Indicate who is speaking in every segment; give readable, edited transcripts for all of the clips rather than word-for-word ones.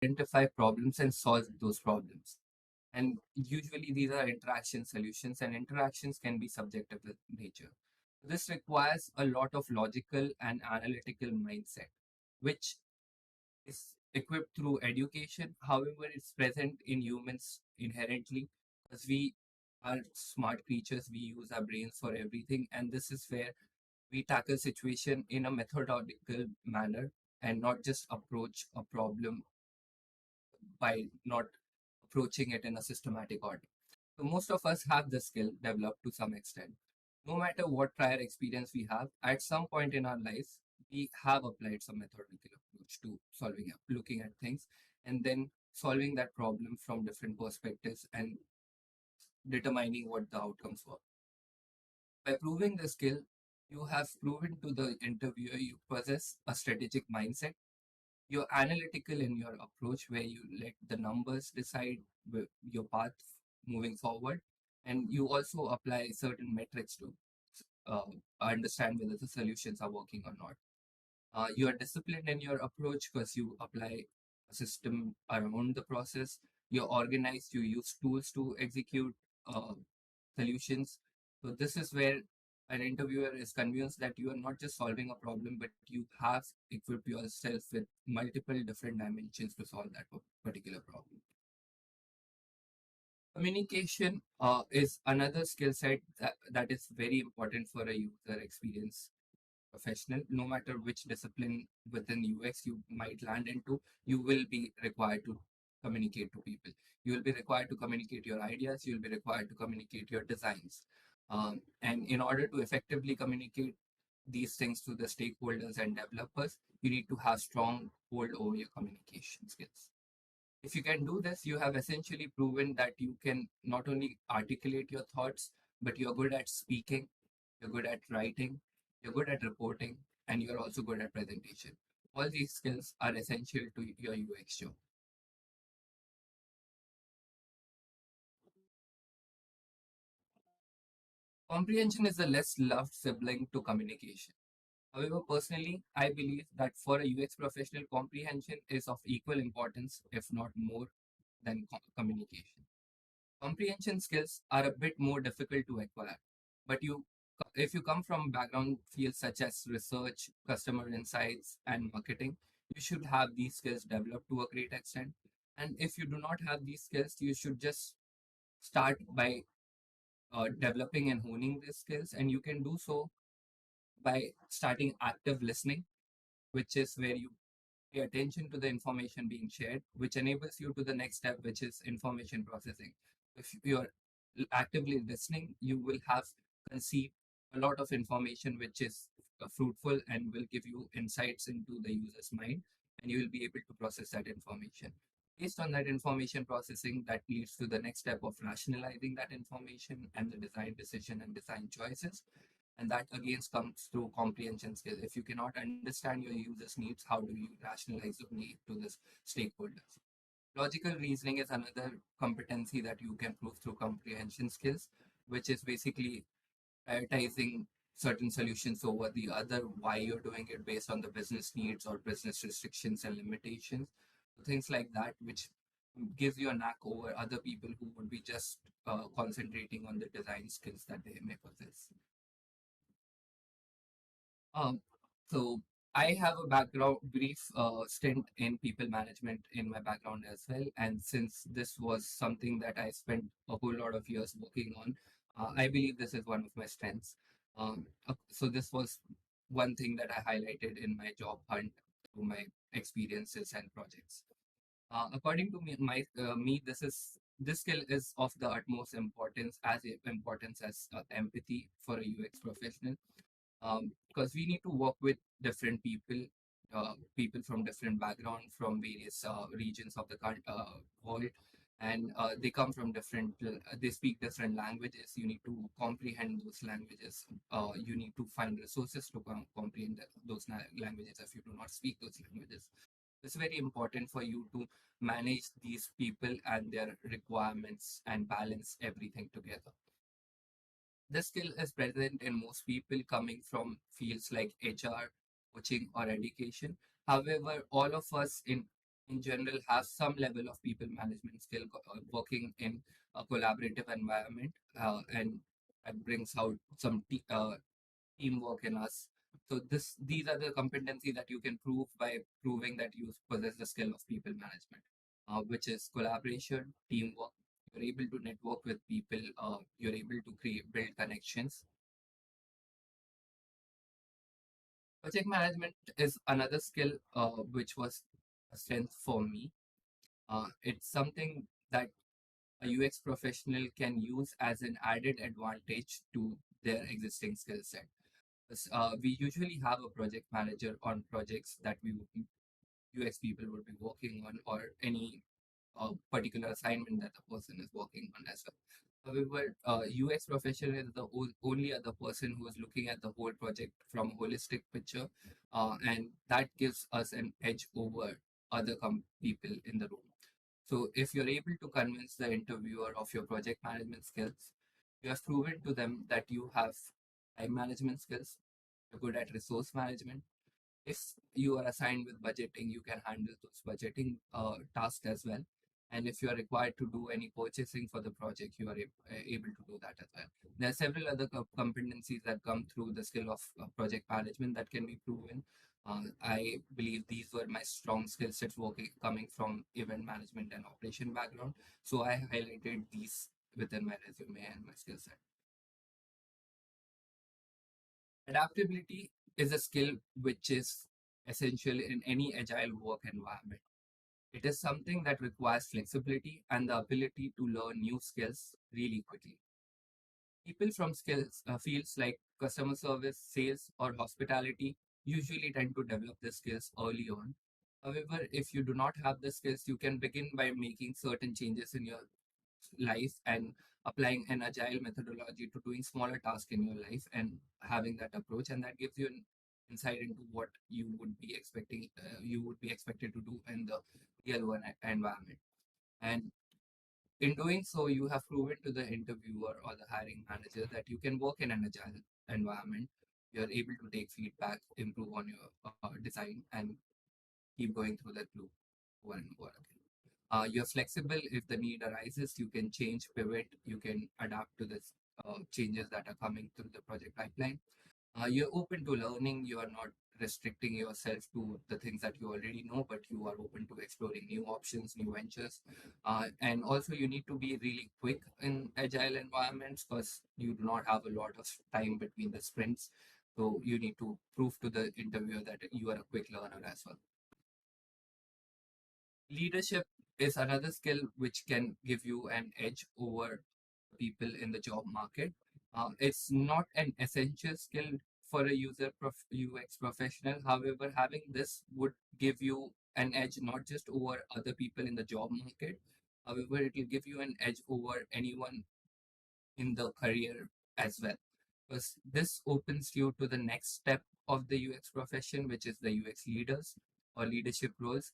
Speaker 1: identify problems and solve those problems. And usually these are interaction solutions, and interactions can be subjective in nature. This requires a lot of logical and analytical mindset, which is equipped through education. However, it's present in humans inherently because we are smart creatures. We use our brains for everything. And this is where we tackle situation in a methodical manner and not just approach a problem by not approaching it in a systematic order. So most of us have the skill developed to some extent. No matter what prior experience we have, at some point in our lives, we have applied some methodical approach to solving it, looking at things, and then solving that problem from different perspectives and determining what the outcomes were. By proving the skill, you have proven to the interviewer you possess a strategic mindset. You're analytical in your approach, where you let the numbers decide your path moving forward, and you also apply certain metrics to uh, understand whether the solutions are working or not. You are disciplined in your approach because you apply a system around the process. You're organized. You use tools to execute uh, solutions. So this is where an interviewer is convinced that you are not just solving a problem, but you have equipped yourself with multiple different dimensions to solve that particular problem. Communication is another skill set that is very important for a user experience professional. No matter which discipline within UX you might land into, you will be required to communicate to people. You will be required to communicate your ideas. You will be required to communicate your designs. And in order to effectively communicate these things to the stakeholders and developers, you need to have strong hold over your communication skills. If you can do this, you have essentially proven that you can not only articulate your thoughts, but you're good at speaking, you're good at writing, you're good at reporting, and you're also good at presentation. All these skills are essential to your UX job. Comprehension is the less loved sibling to communication. However, personally, I believe that for a UX professional, comprehension is of equal importance, if not more, than communication. Comprehension skills are a bit more difficult to acquire, but if you come from background fields such as research, customer insights, and marketing, you should have these skills developed to a great extent. And if you do not have these skills, you should just start by developing and honing these skills. And you can do so by starting active listening, which is where you pay attention to the information being shared, which enables you to the next step, which is information processing. If you're actively listening, you will have conceived a lot of information which is fruitful and will give you insights into the user's mind, and you will be able to process that information. Based on that information processing, that leads to the next step of rationalizing that information and the design decision and design choices. And that again comes through comprehension skill. If you cannot understand your user's needs, how do you rationalize your need to the stakeholders? Logical reasoning is another competency that you can prove through comprehension skills, which is basically prioritizing certain solutions over the other, why you're doing it based on the business needs or business restrictions and limitations, things like that, which gives you a knack over other people who would be just concentrating on the design skills that they may possess. Um, so I have a background, brief stint in people management in my background as well. And since this was something that I spent a whole lot of years working on, I believe this is one of my strengths. So this was one thing that I highlighted in my job hunt through my experiences and projects. According to me, this skill is of the utmost importance as empathy for a UX professional, because we need to work with different people, people from different background, from various regions of the world, and they come from they speak different languages. You need to comprehend those languages. You need to find resources to comprehend those languages if you do not speak those languages. It's very important for you to manage these people and their requirements and balance everything together. This skill is present in most people coming from fields like HR, coaching, or education. However, all of us in in general have some level of people management skill, working in a collaborative environment, and that brings out some teamwork in us. So these are the competencies that you can prove by proving that you possess the skill of people management, which is collaboration, teamwork. You're able to network with people. You're able to build connections. Project management is another skill which was a strength for me. It's something that a UX professional can use as an added advantage to their existing skill set. We usually have a project manager on projects that UX people would be working on, or any particular assignment that the person is working on as well. However, UX professional is the only other person who is looking at the whole project from a holistic picture, and that gives us an edge over other people in the room. So, if you're able to convince the interviewer of your project management skills, you have proven to them that you have time management skills, you're good at resource management. If you are assigned with budgeting, you can handle those budgeting tasks as well. And if you are required to do any purchasing for the project, you are able to do that as well. There are several other competencies that come through the skill of project management that can be proven. I believe these were my strong skill sets working coming from event management and operation background. So I highlighted these within my resume and my skill set. Adaptability is a skill which is essential in any agile work environment. It is something that requires flexibility and the ability to learn new skills really quickly. People from fields like customer service, sales, or hospitality usually tend to develop the skills early on. However, if you do not have the skills, you can begin by making certain changes in your life and applying an agile methodology to doing smaller tasks in your life and having that approach, and that gives you an insight into what you would be expected to do in the real world environment. And in doing so, you have proven to the interviewer or the hiring manager that you can work in an agile environment. You're able to take feedback, improve on your design, and keep going through that loop over and over again. You're flexible. If the need arises, you can change, pivot, you can adapt to the changes that are coming through the project pipeline. You're open to learning. You are not restricting yourself to the things that you already know, but you are open to exploring new options, new ventures. And also, you need to be really quick in agile environments because you do not have a lot of time between the sprints. So you need to prove to the interviewer that you are a quick learner as well. Leadership is another skill which can give you an edge over people in the job market. It's not an essential skill for a UX professional. However, having this would give you an edge not just over other people in the job market. However, it will give you an edge over anyone in the career as well. Because this opens you to the next step of the UX profession, which is the UX leaders or leadership roles.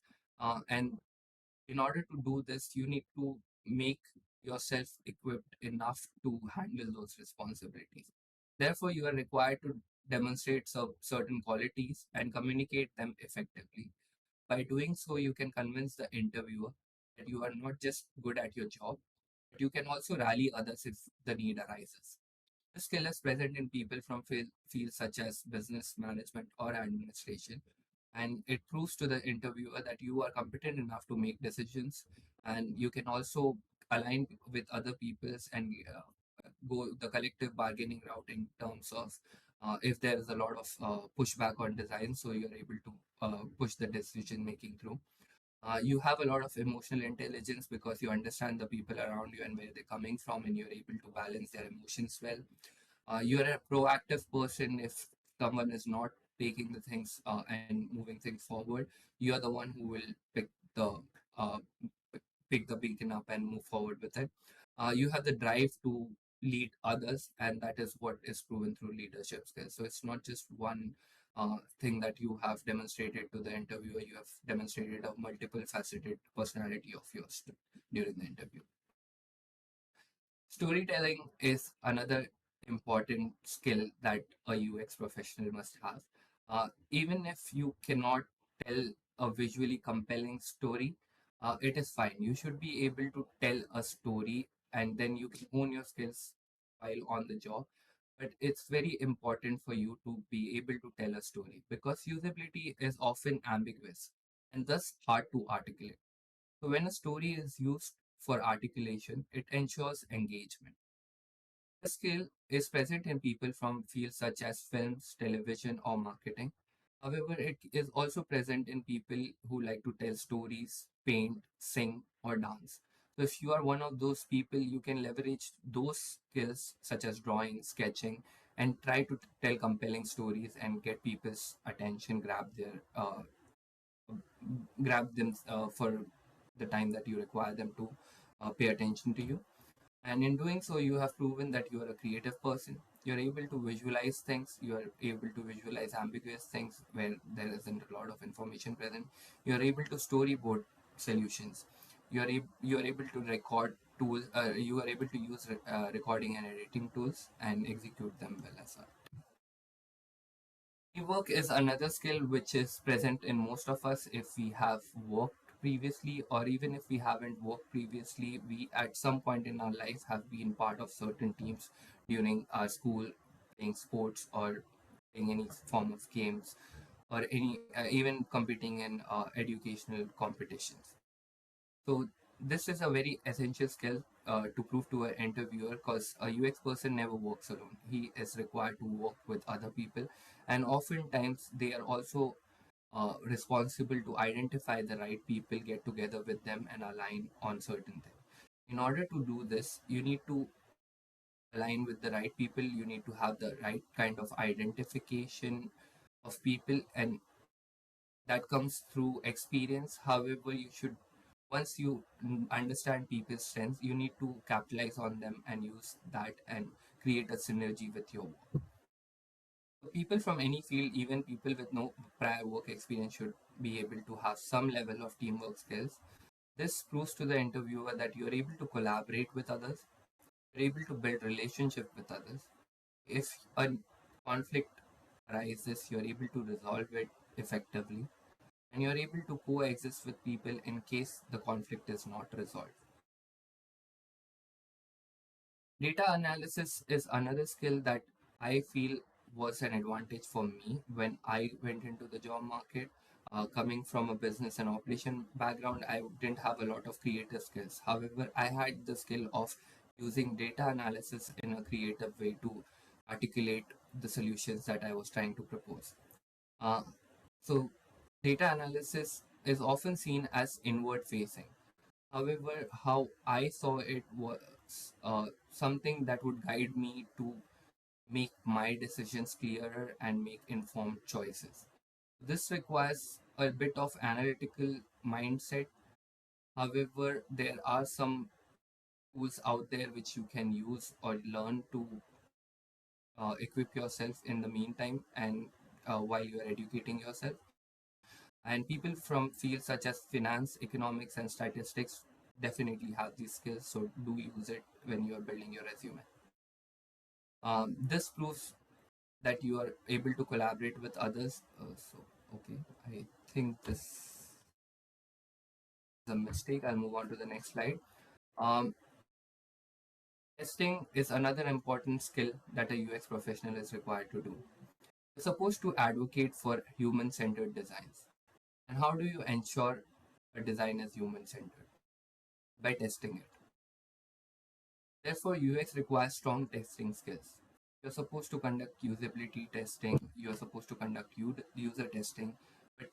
Speaker 1: And in order to do this, you need to make yourself equipped enough to handle those responsibilities. Therefore, you are required to demonstrate certain qualities and communicate them effectively. By doing so, you can convince the interviewer that you are not just good at your job, but you can also rally others if the need arises. This skill is present in people from fields such as business management or administration, and it proves to the interviewer that you are competent enough to make decisions, and you can also align with other people's and go the collective bargaining route in terms of if there is a lot of pushback on design, so you're able to push the decision making through. You have a lot of emotional intelligence because you understand the people around you and where they're coming from, and you're able to balance their emotions well. You're a proactive person. If someone is not taking the things and moving things forward, you're the one who will the uh, pick the beacon up and move forward with it. You have the drive to lead others, and that is what is proven through leadership skills. So it's not just one thing that you have demonstrated to the interviewer. You have demonstrated a multiple faceted personality of yours during the interview. Storytelling is another important skill that a UX professional must have. Even if you cannot tell a visually compelling story, it is fine. You should be able to tell a story and then you can hone your skills while on the job. But it's very important for you to be able to tell a story because usability is often ambiguous and thus hard to articulate. So, when a story is used for articulation, it ensures engagement. The skill is present in people from fields such as films, television, or marketing. However, it is also present in people who like to tell stories, paint, sing, or dance. So, if you are one of those people, you can leverage those skills such as drawing, sketching, and try to tell compelling stories and get people's attention, grab them for the time that you require them to pay attention to you. And in doing so, you have proven that you are a creative person. You're able to visualize things. You are able to visualize ambiguous things where there isn't a lot of information present. You are able to storyboard solutions. You are able to record tools. You are able to use recording and editing tools and execute them well as well. Teamwork is another skill which is present in most of us if we have worked previously, or even if we haven't worked previously, we at some point in our life have been part of certain teams during our school, playing sports or playing any form of games, or any even competing in educational competitions. So this is a very essential skill to prove to an interviewer because a UX person never works alone. He is required to work with other people, and oftentimes they are also responsible to identify the right people, get together with them, and align on certain things. In order to do this, you need to align with the right people. You need to have the right kind of identification of people, and that comes through experience. However, you should once you understand people's strengths, you need to capitalize on them and use that and create a synergy with your work. So people from any field, even people with no prior work experience, should be able to have some level of teamwork skills. This proves to the interviewer that you're able to collaborate with others, you're able to build relationship with others. If a conflict arises, you're able to resolve it effectively, and you're able to coexist with people in case the conflict is not resolved. Data analysis is another skill that I feel was an advantage for me when I went into the job market. Coming from a business and operation background, I didn't have a lot of creative skills. However, I had the skill of using data analysis in a creative way to articulate the solutions that I was trying to propose. Uh, so, data analysis is often seen as inward facing. However, how I saw it was something that would guide me to make my decisions clearer and make informed choices. This requires a bit of analytical mindset. However, there are some tools out there which you can use or learn to equip yourself in the meantime and while you are educating yourself. And people from fields such as finance, economics, and statistics definitely have these skills, so do use it when you are building your resume. This proves that you are able to collaborate with others. Okay, I think this is a mistake. I'll move on to the next slide. Um, Testing is another important skill that a UX professional is required to do. You're supposed to advocate for human centered designs. And how do you ensure a design is human centered? By testing it. Therefore, UX requires strong testing skills. You're supposed to conduct usability testing, you're supposed to conduct user testing, but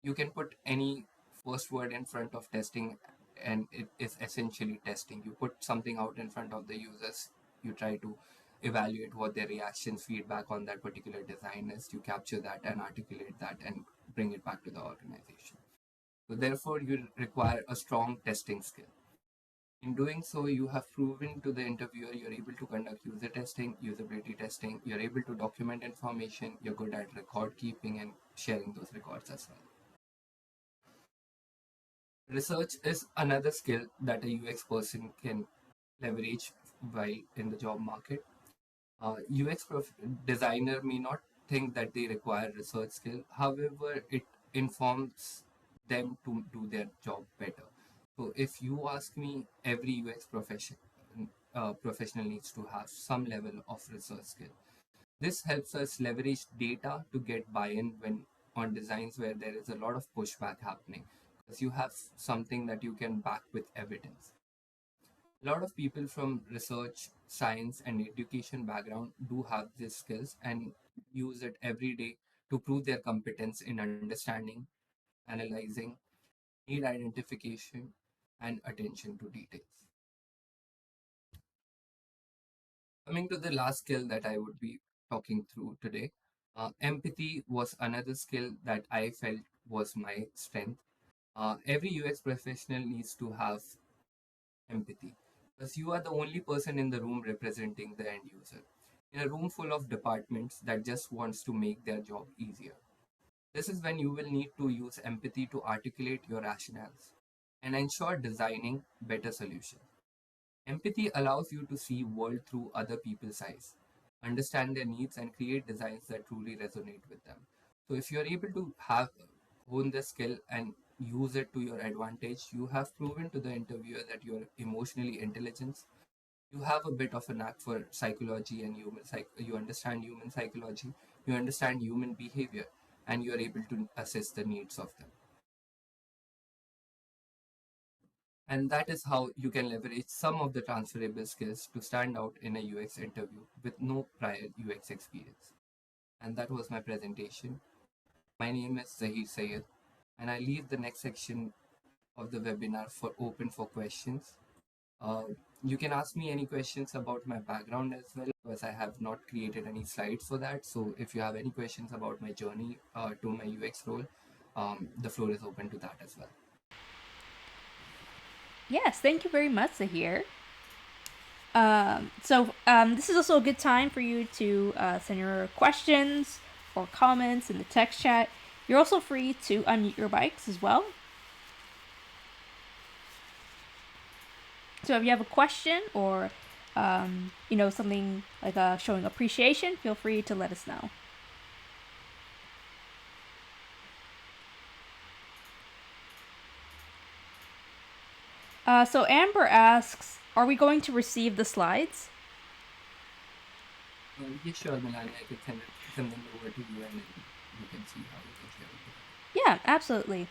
Speaker 1: you can put any first word in front of testing and it is essentially testing. You put something out in front of the users, you try to evaluate what their reactions, feedback on that particular design is, you capture that and articulate that and bring it back to the organization. So, therefore, you require a strong testing skill. In doing so, you have proven to the interviewer you're able to conduct user testing, usability testing, you're able to document information, you're good at record keeping and sharing those records as well. Research is another skill that a UX person can leverage while in the job market. UX designer may not think that they require research skill. However, it informs them to do their job better. So if you ask me, every professional needs to have some level of research skill. This helps us leverage data to get buy-in when on designs where there is a lot of pushback happening, because you have something that you can back with evidence. A lot of people from research, science, and education background do have these skills and use it every day to prove their competence in understanding, analyzing, need identification, and attention to details. Coming to the last skill that I would be talking through today, empathy was another skill that I felt was my strength. Every UX professional needs to have empathy, because you are the only person in the room representing the end user in a room full of departments that just wants to make their job easier. This is when you will need to use empathy to articulate your rationales and ensure designing better solutions. Empathy allows you to see world through other people's eyes, understand their needs, and create designs that truly resonate with them. So if you're able to have hone this skill and use it to your advantage, you have proven to the interviewer that you're emotionally intelligent. You have a bit of a knack for psychology and you understand human psychology, you understand human behavior, and you're able to assess the needs of them. And that is how you can leverage some of the transferable skills to stand out in a UX interview with no prior UX experience. And that was my presentation. My name is Zaheer, and I leave the next section of the webinar for open for questions. Uh, you can ask me any questions about my background as well, because I have not created any slides for that. So if you have any questions about my journey to my UX role, the floor is open to that as well.
Speaker 2: Yes, thank you very much, Zaheer. This is also a good time for you to send your questions or comments in the text chat. You're also free to unmute your mics as well. So if you have a question or something like showing appreciation, feel free to let us know. So Amber asks, are we going to receive the slides?
Speaker 1: Yeah, sure, Melanie. I can send them over to you, and then you can see how you can share it.
Speaker 2: Yeah, absolutely.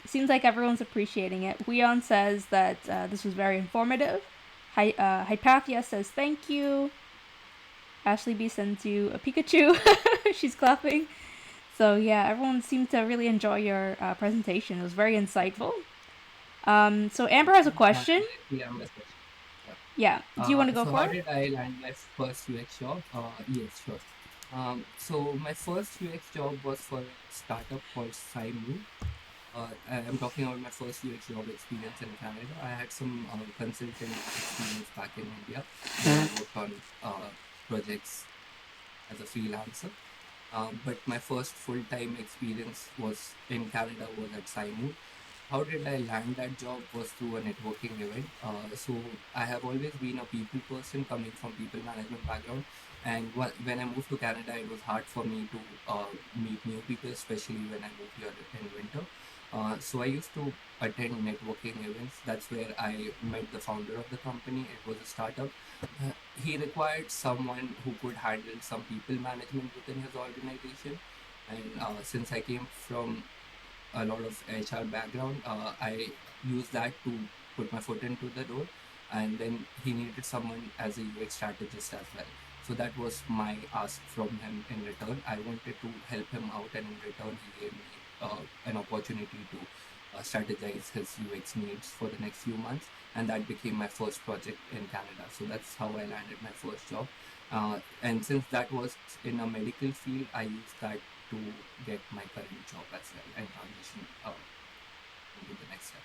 Speaker 2: Seems like everyone's appreciating it. Weon says that this was very informative. Hypatia says thank you. Ashley B sends you a Pikachu. She's clapping. So yeah, everyone seemed to really enjoy your presentation. It was very insightful. So Amber has a question.
Speaker 1: Yeah, I'm listening. Yeah.
Speaker 2: Yeah, do you want to go
Speaker 1: So
Speaker 2: for
Speaker 1: how
Speaker 2: it?
Speaker 1: did I land my first UX job? Yes, sure. So my first UX job was for a startup called SciMove. I'm talking about my first UX job experience in Canada. I had some consultant experience back in India, where I worked on projects as a freelancer. But my first full-time experience was in Canada, was at SciMove. How did I land that job was through a networking event. So I have always been a people person coming from people management background. And when I moved to Canada, it was hard for me to meet new people, especially when I moved here in winter. So I used to attend networking events. That's where I met the founder of the company. It was a startup. He required someone who could handle some people management within his organization. And since I came from a lot of HR background, I used that to put my foot into the door. And then he needed someone as a UX strategist as well. So that was my ask from him in return. I wanted to help him out, and in return, he gave me an opportunity to strategize his UX needs for the next few months. And that became my first project in Canada. So that's how I landed my first job. And since that was in a medical field, I used that to get my current job as well and transition into the next step.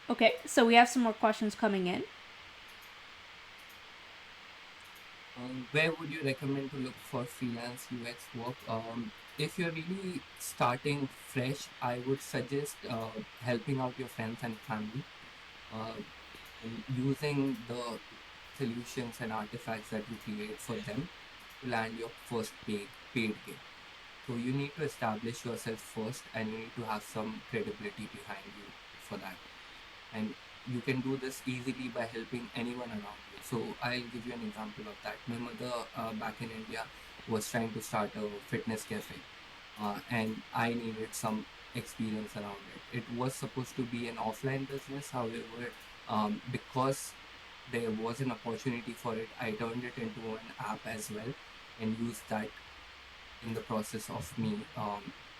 Speaker 2: Okay, so we have some more questions coming in.
Speaker 1: Where would you recommend to look for freelance UX work? If you're really starting fresh, I would suggest helping out your friends and family, uh, and using the solutions and artifacts that you create for them to land your first paid gig. So you need to establish yourself first, and you need to have some credibility behind you for that. And you can do this easily by helping anyone around you. So I'll give you an example of that. My mother, back in India, was trying to start a fitness cafe, and I needed some experience around it. It was supposed to be an offline business, however, because there was an opportunity for it, I turned it into an app as well, and used that in the process of me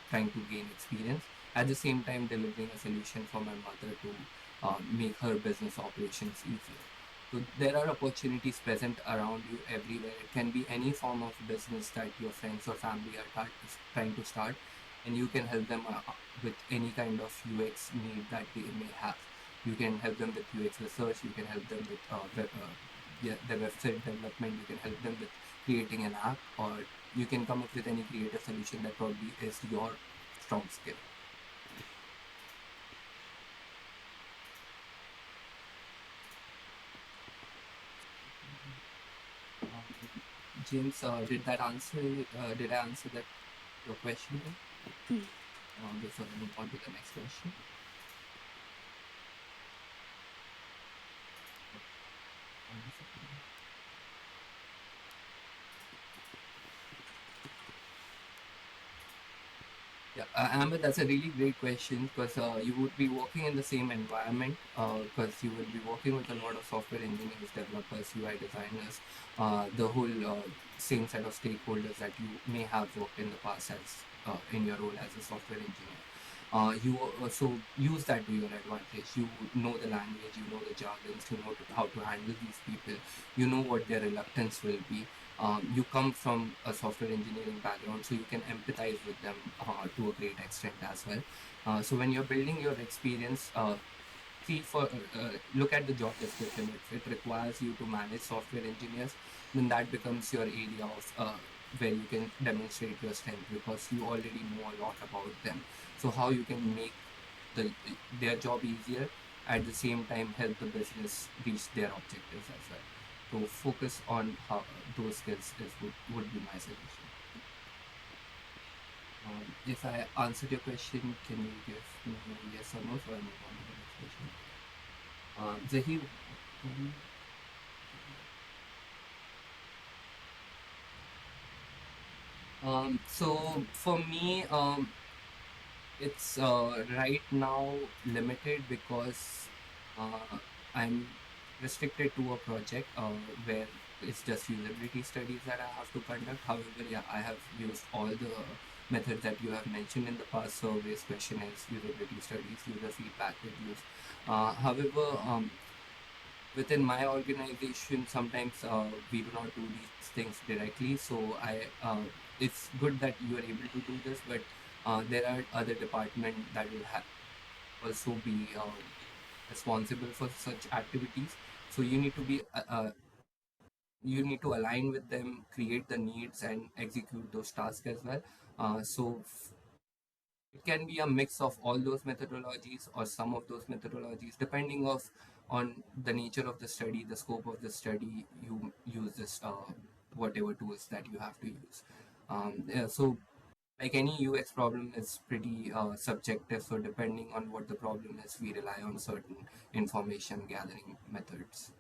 Speaker 1: trying to gain experience. At the same time, delivering a solution for my mother to make her business operations easier. So there are opportunities present around you everywhere. It can be any form of business that your friends or family are trying to start, and you can help them with any kind of UX need that they may have. You can help them with UX research. You can help them with yeah, the website development. You can help them with creating an app, or you can come up with any creative solution that probably is your strong skill. Um, James, did I answer that your question before I move on to the next question? Yeah, Amber, that's a really great question because you would be working in the same environment because you will be working with a lot of software engineers, developers, UI designers, the whole same set of stakeholders that you may have worked in the past as in your role as a software engineer. You also use that to your advantage. You know the language, you know the jargons, you know how to handle these people, you know what their reluctance will be. You come from a software engineering background, so you can empathize with them to a great extent as well. So when you're building your experience, see for look at the job description. If it requires you to manage software engineers, then that becomes your area of where you can demonstrate your strength because you already know a lot about them. So how you can make the their job easier, at the same time help the business reach their objectives as well. So focus on how those skills would be my suggestion. If I answered your question, can you give me yes or no so I move on to the next question? Zaheer. Mhm. So for me, it's right now limited because I'm restricted to a project where it's just usability studies that I have to conduct. However, yeah, I have used all the methods that you have mentioned in the past: surveys, questionnaires, usability studies, user feedback reviews. However, within my organization, sometimes we do not do these things directly. So it's good that you are able to do this, but there are other departments that will also be responsible for such activities. So you need to align with them, create the needs, and execute those tasks as well. It can be a mix of all those methodologies or some of those methodologies, depending of on the nature of the study, the scope of the study. You use this whatever tools that you have to use. Yeah, so like any UX problem is pretty subjective. So depending on what the problem is, we rely on certain information gathering methods.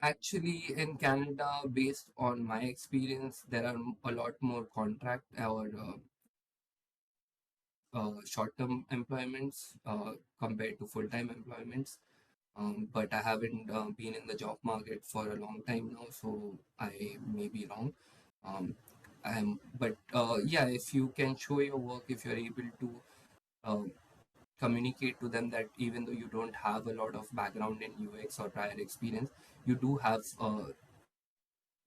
Speaker 1: Actually, in Canada, based on my experience, there are a lot more contract or short-term employments compared to full-time employments. But I haven't been in the job market for a long time now, so I may be wrong. Um, but yeah, if you can show your work, if you're able to uh, communicate to them that even though you don't have a lot of background in UX or prior experience, you do have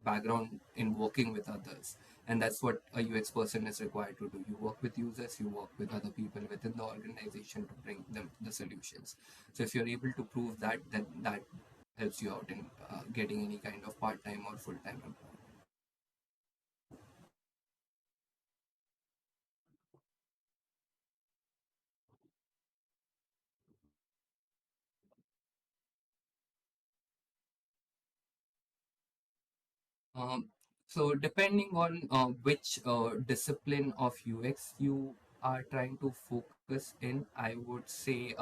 Speaker 1: background in working with others, And that's what a UX person is required to do. You work with users, you work with other people within the organization to bring them the solutions. So if you're able to prove that, then that helps you out in getting any kind of part-time or full-time employment. Um, so depending on which discipline of UX you are trying to focus in, I would say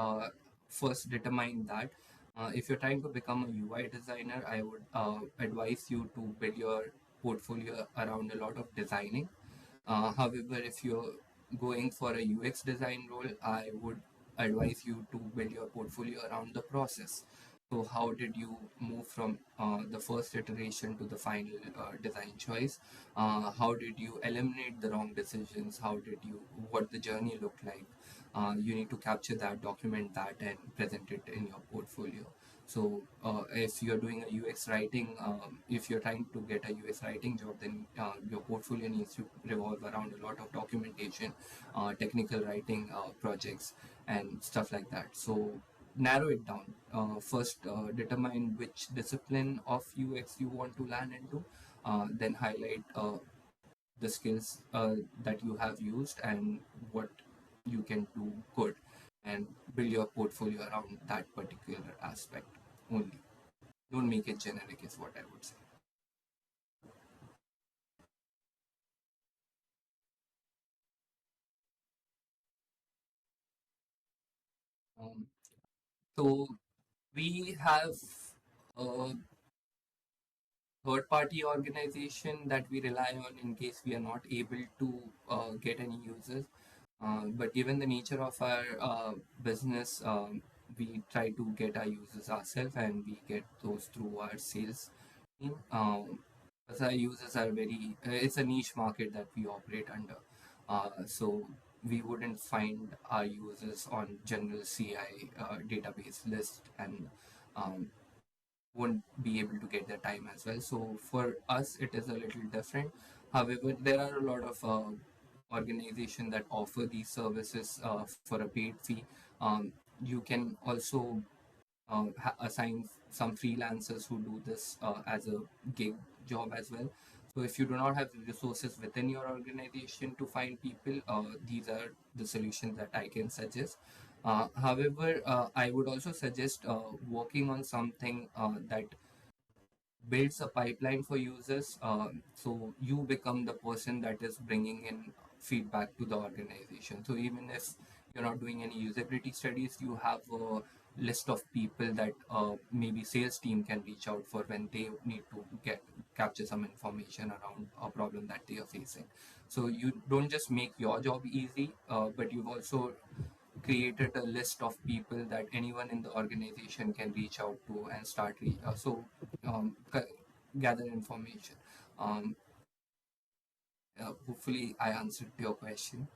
Speaker 1: first determine that. If you're trying to become a UI designer, I would advise you to build your portfolio around a lot of designing. However, if you're going for a UX design role, I would advise you to build your portfolio around the process. So, how did you move from the first iteration to the final design choice? How did you eliminate the wrong decisions? What the journey looked like? You need to capture that, document that, and present it in your portfolio. So, if you're doing a UX writing, if you're trying to get a UX writing job, then your portfolio needs to revolve around a lot of documentation, technical writing projects, and stuff like that. So, narrow it down. First, determine which discipline of UX you want to land into, then highlight the skills that you have used and what you can do good, and build your portfolio around that particular aspect only. Don't make it generic, is what I would say. Um, so we have a third party organization that we rely on in case we are not able to get any users. But given the nature of our business, we try to get our users ourselves, and we get those through our sales team. Because our users are it's a niche market that we operate under. So we wouldn't find our users on general CI database list, and um, won't be able to get their time as well. So for us, it is a little different. However, there are a lot of organizations that offer these services for a paid fee. You can also assign some freelancers who do this as a gig job as well. So if you do not have resources within your organization to find people, these are the solutions that I can suggest. However, I would also suggest working on something that builds a pipeline for users. So you become the person that is bringing in feedback to the organization. So even if you're not doing any usability studies, you have a list of people that maybe sales team can reach out for when they need to get capture some information around a problem that they are facing. So you don't just make your job easy, but you've also created a list of people that anyone in the organization can reach out to and gather information. Um, Hopefully, I answered your question.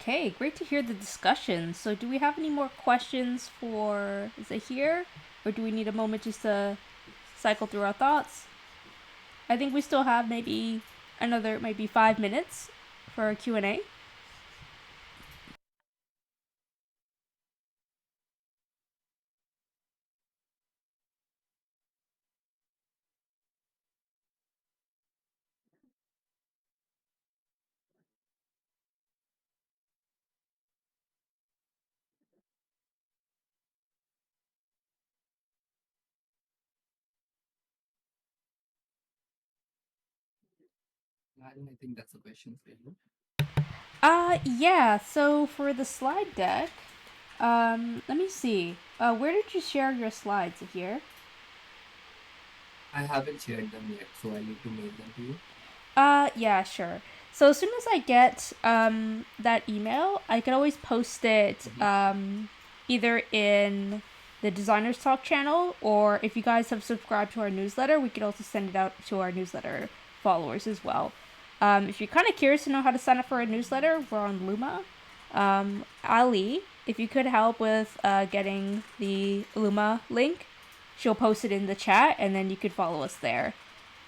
Speaker 2: Okay, great to hear the discussion. So, do we have any more questions for Zaheer? Or do we need a moment just to cycle through our thoughts? I think we still have maybe another maybe 5 minutes for a Q&A.
Speaker 1: I think that's a question for you.
Speaker 2: Yeah, so for the slide deck, let me see. Where did you share your slides here?
Speaker 1: I haven't shared them yet, so I need to mail them to you.
Speaker 2: Yeah, sure. So as soon as I get that email, I can always post it either in the Designers Talk channel, or if you guys have subscribed to our newsletter, we could also send it out to our newsletter followers as well. If you're kind of curious to know how to sign up for a newsletter, we're on Luma. Ali, if you could help with getting the Luma link, she'll post it in the chat, and then you could follow us there.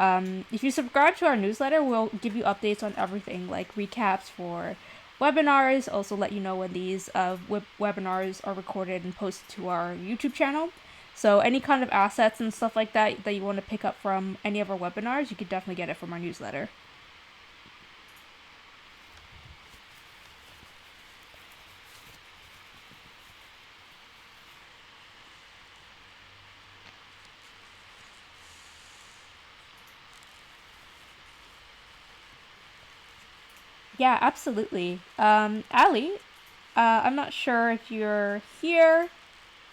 Speaker 2: If you subscribe to our newsletter, we'll give you updates on everything, like recaps for webinars, also let you know when these webinars are recorded and posted to our YouTube channel. So any kind of assets and stuff like that that you want to pick up from any of our webinars, you could definitely get it from our newsletter. Yeah, absolutely. Ali, I'm not sure if you're here,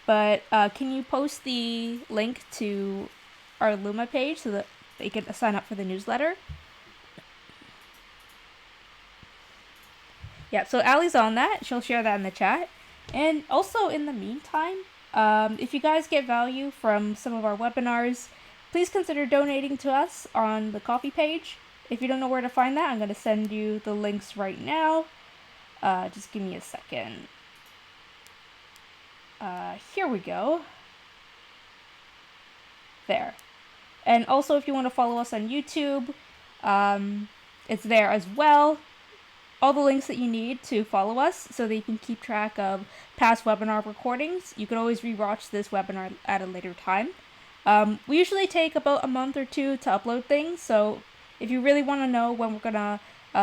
Speaker 2: but can you post the link to our Luma page so that they can sign up for the newsletter? Yeah, so Ali's on that. She'll share that in the chat. And also, in the meantime, if you guys get value from some of our webinars, please consider donating to us on the Ko-fi page. If you don't know where to find that, I'm going to send you the links right now. Just give me a second. Here we go. There. And also, if you want to follow us on YouTube, it's there as well. All the links that you need to follow us so that you can keep track of past webinar recordings. You can always rewatch this webinar at a later time. We usually take about a month or two to upload things, so if you really want to know when we're going to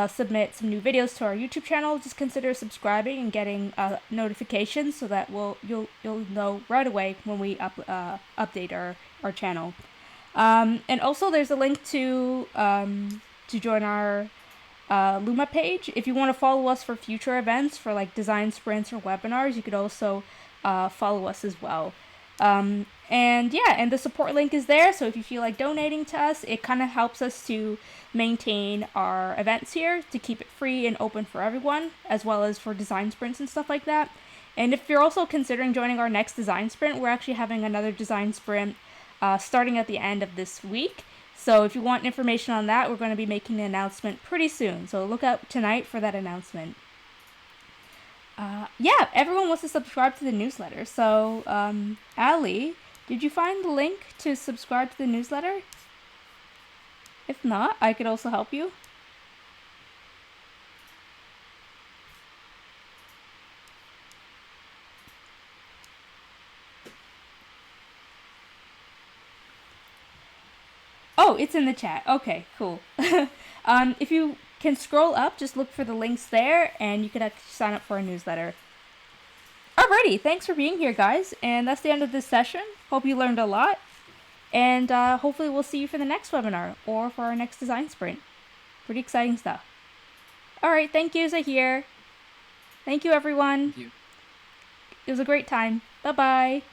Speaker 2: submit some new videos to our YouTube channel, just consider subscribing and getting notifications so that you'll know right away when we update our channel. And also there's a link to join our Luma page. If you want to follow us for future events, for like design sprints or webinars, you could also follow us as well. And the support link is there, so if you feel like donating to us, it kind of helps us to maintain our events here, to keep it free and open for everyone, as well as for design sprints and stuff like that. And if you're also considering joining our next design sprint, we're actually having another design sprint starting at the end of this week. So if you want information on that, we're going to be making an announcement pretty soon. So look out tonight for that announcement. Everyone wants to subscribe to the newsletter. So, Ali, did you find the link to subscribe to the newsletter? If not, I could also help you. Oh, it's in the chat. Okay, cool. If you can scroll up, just look for the links there, and you can actually sign up for a newsletter. Alrighty, thanks for being here, guys, and that's the end of this session. Hope you learned a lot, and hopefully we'll see you for the next webinar, or for our next design sprint. Pretty exciting stuff. Alright, thank you, Zaheer. Thank you, everyone.
Speaker 1: Thank you.
Speaker 2: It was a great time. Bye-bye.